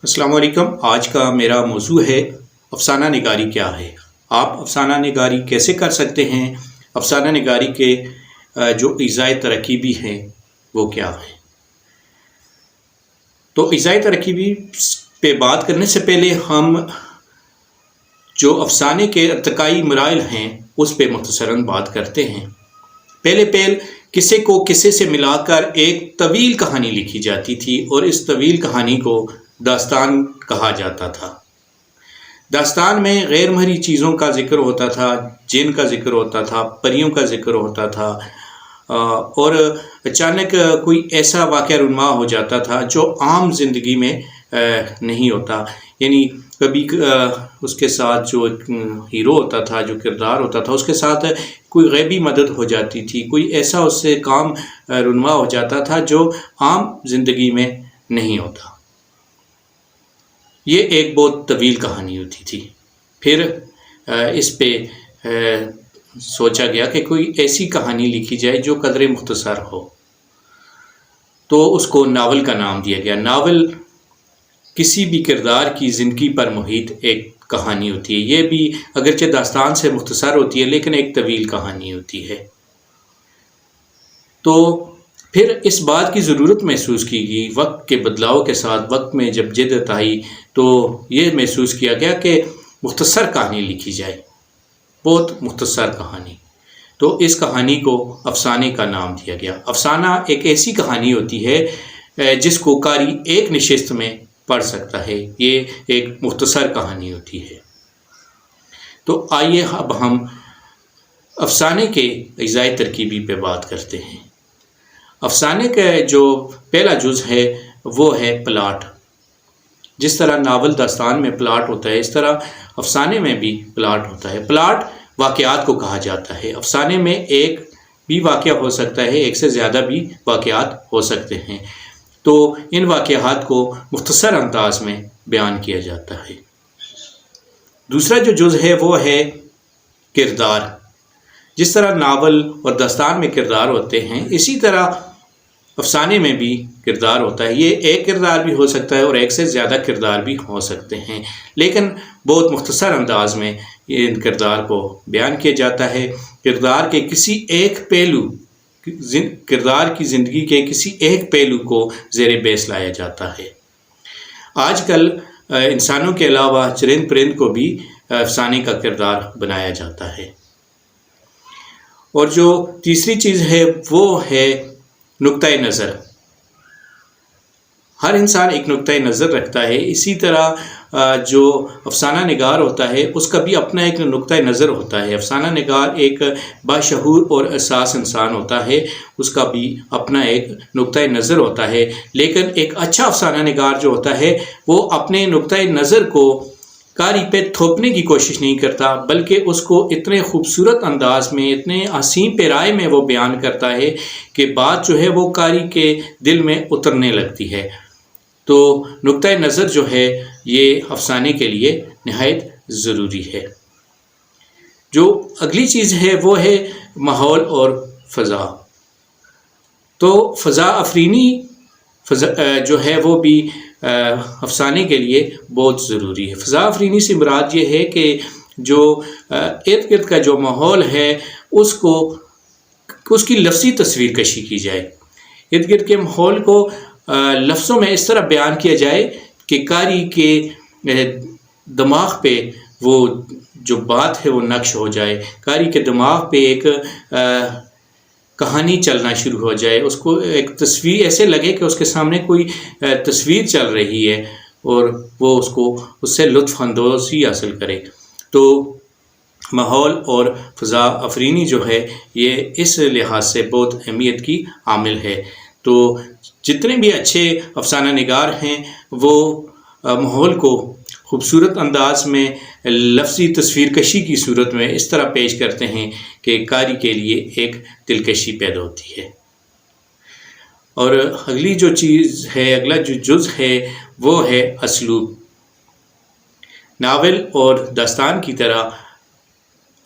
السلام علیکم۔ آج کا میرا موضوع ہے افسانہ نگاری کیا ہے۔ آپ افسانہ نگاری کیسے کر سکتے ہیں، افسانہ نگاری کے جو اجزائے ترکیبی ہیں وہ کیا ہیں۔ تو اجزائے ترکیبی پہ بات کرنے سے پہلے ہم جو افسانے کے ارتقائی مراحل ہیں اس پہ مختصراً بات کرتے ہیں۔ پہلے قصے کو قصے سے ملا کر ایک طویل کہانی لکھی جاتی تھی اور اس طویل کہانی کو داستان کہا جاتا تھا۔ داستان میں غیر مرئی چیزوں کا ذکر ہوتا تھا، جن کا ذکر ہوتا تھا، پریوں کا ذکر ہوتا تھا، اور اچانک کوئی ایسا واقعہ رونما ہو جاتا تھا جو عام زندگی میں نہیں ہوتا۔ یعنی کبھی اس کے ساتھ جو ہیرو ہوتا تھا، جو کردار ہوتا تھا، اس کے ساتھ کوئی غیبی مدد ہو جاتی تھی، کوئی ایسا اس سے کام رونما ہو جاتا تھا جو عام زندگی میں نہیں ہوتا۔ یہ ایک بہت طویل کہانی ہوتی تھی۔ پھر اس پہ سوچا گیا کہ کوئی ایسی کہانی لکھی جائے جو قدرے مختصر ہو، تو اس کو ناول کا نام دیا گیا۔ ناول کسی بھی کردار کی زندگی پر محیط ایک کہانی ہوتی ہے۔ یہ بھی اگرچہ داستان سے مختصر ہوتی ہے لیکن ایک طویل کہانی ہوتی ہے۔ تو پھر اس بات کی ضرورت محسوس کی گئی، وقت کے بدلاؤ کے ساتھ، وقت میں جب جدت آئی تو یہ محسوس کیا گیا کہ مختصر کہانی لکھی جائے، بہت مختصر کہانی۔ تو اس کہانی کو افسانے کا نام دیا گیا۔ افسانہ ایک ایسی کہانی ہوتی ہے جس کو قاری ایک نشست میں پڑھ سکتا ہے۔ یہ ایک مختصر کہانی ہوتی ہے۔ تو آئیے اب ہم افسانے کے اجزائے ترکیبی پہ بات کرتے ہیں۔ افسانے کا جو پہلا جز ہے وہ ہے پلاٹ۔ جس طرح ناول داستان میں پلاٹ ہوتا ہے، اس طرح افسانے میں بھی پلاٹ ہوتا ہے۔ پلاٹ واقعات کو کہا جاتا ہے۔ افسانے میں ایک بھی واقعہ ہو سکتا ہے، ایک سے زیادہ بھی واقعات ہو سکتے ہیں، تو ان واقعات کو مختصر انداز میں بیان کیا جاتا ہے۔ دوسرا جو جز ہے وہ ہے کردار۔ جس طرح ناول اور داستان میں کردار ہوتے ہیں، اسی طرح افسانے میں بھی کردار ہوتا ہے۔ یہ ایک کردار بھی ہو سکتا ہے اور ایک سے زیادہ کردار بھی ہو سکتے ہیں، لیکن بہت مختصر انداز میں ان کردار کو بیان کیا جاتا ہے۔ کردار کے کسی ایک پہلو، کردار کی زندگی کے کسی ایک پہلو کو زیر بیس لایا جاتا ہے۔ آج کل انسانوں کے علاوہ چرند پرند کو بھی افسانے کا کردار بنایا جاتا ہے۔ اور جو تیسری چیز ہے وہ ہے نقطۂ نظر۔ ہر انسان ایک نقطۂ نظر رکھتا ہے، اسی طرح جو افسانہ نگار ہوتا ہے اس کا بھی اپنا ایک نقطۂ نظر ہوتا ہے۔ افسانہ نگار ایک باشعور اور حساس انسان ہوتا ہے، اس کا بھی اپنا ایک نقطۂ نظر ہوتا ہے، لیکن ایک اچھا افسانہ نگار جو ہوتا ہے وہ اپنے نقطۂ نظر کو قاری پہ تھوپنے کی کوشش نہیں کرتا، بلکہ اس کو اتنے خوبصورت انداز میں، اتنے حسین پیرائے میں وہ بیان کرتا ہے کہ بات جو ہے وہ قاری کے دل میں اترنے لگتی ہے۔ تو نقطۂ نظر جو ہے یہ افسانے کے لیے نہایت ضروری ہے۔ جو اگلی چیز ہے وہ ہے ماحول اور فضا۔ تو فضا افرینی جو ہے وہ بھی افسانے کے لیے بہت ضروری ہے۔ فضا افرینی سے مراد یہ ہے کہ جو ارد گرد کا جو ماحول ہے اس کی لفظی تصویر کشی کی جائے۔ ارد گرد کے ماحول کو لفظوں میں اس طرح بیان کیا جائے کہ قاری کے دماغ پہ وہ جو بات ہے وہ نقش ہو جائے، قاری کے دماغ پہ ایک کہانی چلنا شروع ہو جائے، اس کو ایک تصویر ایسے لگے کہ اس کے سامنے کوئی تصویر چل رہی ہے اور وہ اس سے لطف اندوزی حاصل کرے۔ تو ماحول اور فضا افرینی جو ہے یہ اس لحاظ سے بہت اہمیت کی عامل ہے۔ تو جتنے بھی اچھے افسانہ نگار ہیں وہ ماحول کو خوبصورت انداز میں لفظی تصویر کشی کی صورت میں اس طرح پیش کرتے ہیں کہ قاری کے لیے ایک دلکشی پیدا ہوتی ہے۔ اور اگلی جو چیز ہے، اگلا جو جز ہے وہ ہے اسلوب۔ ناول اور داستان کی طرح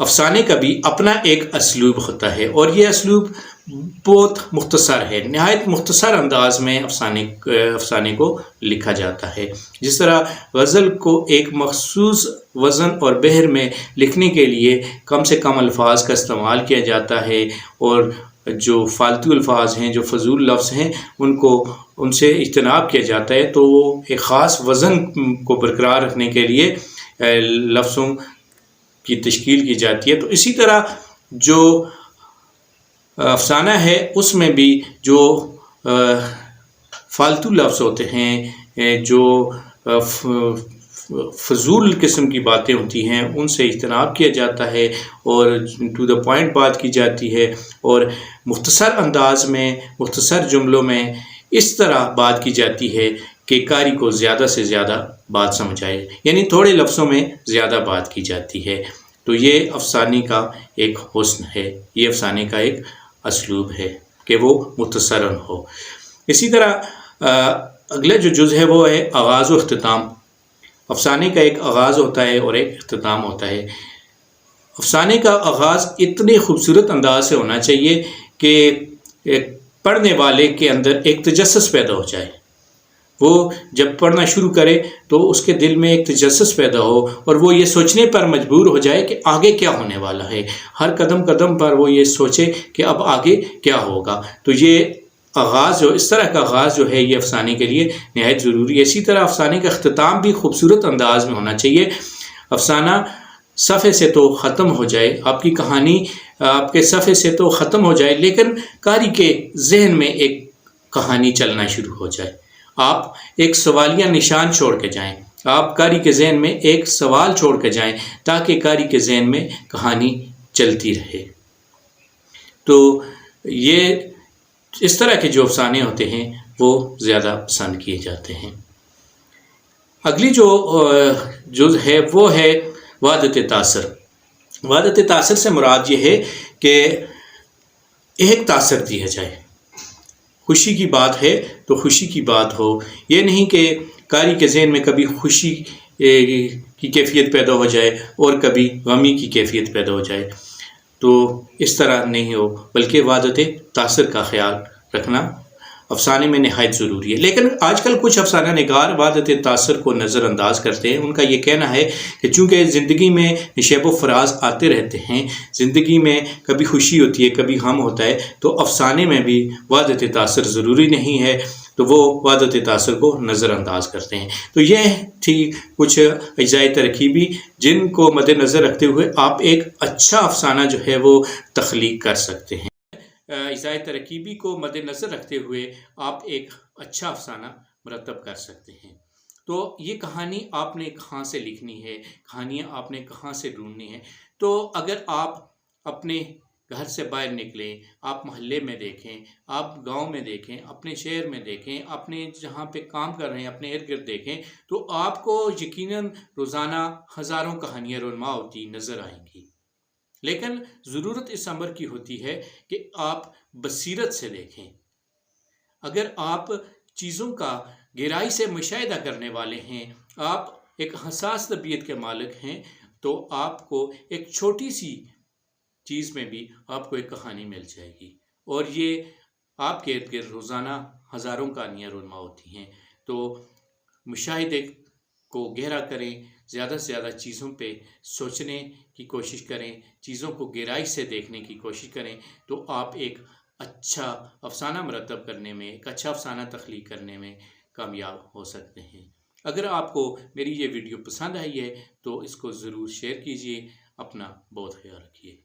افسانے کا بھی اپنا ایک اسلوب ہوتا ہے، اور یہ اسلوب بہت مختصر ہے، نہایت مختصر انداز میں افسانے کو لکھا جاتا ہے۔ جس طرح غزل کو ایک مخصوص وزن اور بحر میں لکھنے کے لیے کم سے کم الفاظ کا استعمال کیا جاتا ہے، اور جو فالتو الفاظ ہیں، جو فضول لفظ ہیں، ان سے اجتناب کیا جاتا ہے، تو وہ ایک خاص وزن کو برقرار رکھنے کے لیے لفظوں کی تشکیل کی جاتی ہے۔ تو اسی طرح جو افسانہ ہے اس میں بھی جو فالتو لفظ ہوتے ہیں، جو فضول قسم کی باتیں ہوتی ہیں، ان سے اجتناب کیا جاتا ہے اور ٹو دا پوائنٹ بات کی جاتی ہے، اور مختصر انداز میں، مختصر جملوں میں اس طرح بات کی جاتی ہے کہ قاری کو زیادہ سے زیادہ بات سمجھ آئے، یعنی تھوڑے لفظوں میں زیادہ بات کی جاتی ہے۔ تو یہ افسانے کا ایک حسن ہے، یہ افسانے کا ایک اسلوب ہے کہ وہ مختصراً ہو۔ اسی طرح اگلا جو جز ہے وہ ہے آغاز و اختتام۔ افسانے کا ایک آغاز ہوتا ہے اور ایک اختتام ہوتا ہے۔ افسانے کا آغاز اتنے خوبصورت انداز سے ہونا چاہیے کہ پڑھنے والے کے اندر ایک تجسس پیدا ہو جائے، وہ جب پڑھنا شروع کرے تو اس کے دل میں ایک تجسس پیدا ہو، اور وہ یہ سوچنے پر مجبور ہو جائے کہ آگے کیا ہونے والا ہے، ہر قدم قدم پر وہ یہ سوچے کہ اب آگے کیا ہوگا۔ تو یہ آغاز اس طرح کا آغاز جو ہے یہ افسانے کے لیے نہایت ضروری ہے۔ اسی طرح افسانے کا اختتام بھی خوبصورت انداز میں ہونا چاہیے۔ افسانہ صفحے سے تو ختم ہو جائے، آپ کی کہانی آپ کے صفحے سے تو ختم ہو جائے، لیکن قاری کے ذہن میں ایک کہانی چلنا شروع ہو جائے، آپ ایک سوالیہ نشان چھوڑ کے جائیں، آپ قاری کے ذہن میں ایک سوال چھوڑ کے جائیں تاکہ قاری کے ذہن میں کہانی چلتی رہے۔ تو یہ اس طرح کے جو افسانے ہوتے ہیں وہ زیادہ پسند کیے جاتے ہیں۔ اگلی جو جز ہے وہ ہے وحدت تاثر۔ وحدت تاثر سے مراد یہ ہے کہ ایک تاثر دیا جائے، خوشی کی بات ہے تو خوشی کی بات ہو، یہ نہیں کہ قاری کے ذہن میں کبھی خوشی کی کیفیت پیدا ہو جائے اور کبھی غمی کی کیفیت پیدا ہو جائے، تو اس طرح نہیں ہو، بلکہ وحدت تاثر کا خیال رکھنا افسانے میں نہایت ضروری ہے۔ لیکن آج کل کچھ افسانہ نگار وحدت تاثر کو نظر انداز کرتے ہیں۔ ان کا یہ کہنا ہے کہ چونکہ زندگی میں نشیب و فراز آتے رہتے ہیں، زندگی میں کبھی خوشی ہوتی ہے کبھی غم ہوتا ہے، تو افسانے میں بھی وحدت تاثر ضروری نہیں ہے، تو وہ وحدت تاثر کو نظر انداز کرتے ہیں۔ تو یہ تھی کچھ اجزائے ترکیبی جن کو مد نظر رکھتے ہوئے آپ ایک اچھا افسانہ جو ہے وہ تخلیق کر سکتے ہیں۔ اجزائے ترکیبی کو مد نظر رکھتے ہوئے آپ ایک اچھا افسانہ مرتب کر سکتے ہیں۔ تو یہ کہانی آپ نے کہاں سے لکھنی ہے، کہانیاں آپ نے کہاں سے ڈھونڈنی ہے؟ تو اگر آپ اپنے گھر سے باہر نکلیں، آپ محلے میں دیکھیں، آپ گاؤں میں دیکھیں، اپنے شہر میں دیکھیں، اپنے جہاں پہ کام کر رہے ہیں اپنے ارد گرد دیکھیں، تو آپ کو یقیناً روزانہ ہزاروں کہانیاں رونما ہوتی نظر آئیں گی۔ لیکن ضرورت اس امر کی ہوتی ہے کہ آپ بصیرت سے دیکھیں۔ اگر آپ چیزوں کا گہرائی سے مشاہدہ کرنے والے ہیں، آپ ایک حساس طبیعت کے مالک ہیں، تو آپ کو ایک چھوٹی سی چیز میں بھی آپ کو ایک کہانی مل جائے گی، اور یہ آپ کے ارد گرد روزانہ ہزاروں کہانیاں رونما ہوتی ہیں۔ تو مشاہدے کو گہرا کریں، زیادہ سے زیادہ چیزوں پہ سوچنے کی کوشش کریں، چیزوں کو گہرائی سے دیکھنے کی کوشش کریں، تو آپ ایک اچھا افسانہ مرتب کرنے میں، ایک اچھا افسانہ تخلیق کرنے میں کامیاب ہو سکتے ہیں۔ اگر آپ کو میری یہ ویڈیو پسند آئی ہے تو اس کو ضرور شیئر کیجیے۔ اپنا بہت خیال رکھیے۔